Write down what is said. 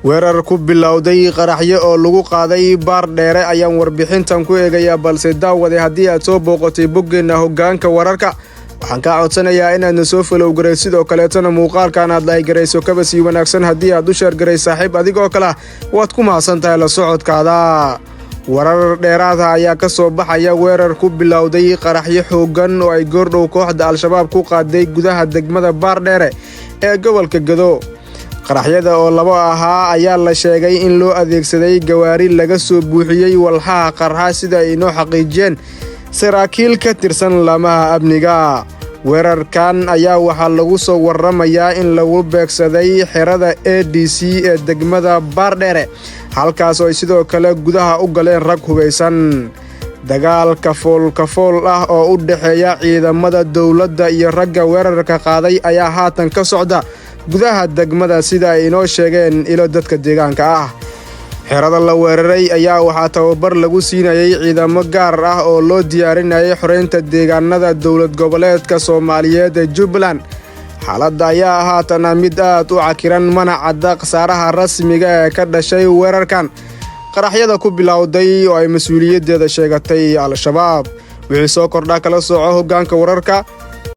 weerar ku bilowday qaraxyo oo lagu qaaday baar dheere ayaan warbixintan ku eegayaa balse daawade haddii aad soo booqatay boggeena hoggaanka wararka waxaan ka codsanayaa inaad soo follow garay sidoo kaleetana muuqaalkan aad like garayso kaba sii wanaagsan haddii aad u share garay saaxiib adigoo kale waad ku mahadsantahay la socodkaada warar dheeraada ayaa ka soo baxaya weerar ku bilowday qaraxyo xooggan oo ay goordhow kooxda al-shabaab ku qaaday gudaha degmada baar dheere ee gobolka Gado qaraxyada oo laba ahaa ayaa la sheegay in loo adeegsaday gawaari laga soo buuxiyay walxaha qarxa sida ay noo xaqiijiyeen saraakiil ka tirsan laamaha amniga weerarkan ayaa waxaa lagu soo warramayaa in lagu beegsaday xerada ADC ee degmada baar dheere halkaas oo ay sidoo kale gudaha u galeen rag hubeysan dagaal kafool ah oo u dhaxeeya ciidamada dawladda iyo ragga weerarka qaaday ayaa haatan ka socda gudaha degmada sida ay inoo sheegeen ilo dadka deegaanka ah xerada la weeraray ayaa waxaa tababar lagu siinayay ciidamo gaar ah oo loo diyaarinayay xoreynta deegaanada dowlad goboleedka Soomaaliyeed ee Jubbaland xaaladda ayaa haatan mid aad u cakiran mana cadda khasaaraha rasmiga ee ka dhashay weerarkan qaraxyada ku bilowday oo ay mas'uuliyadeeda sheegatay al-shabaab wixii soo kordha kala sooco hoggaanka wararka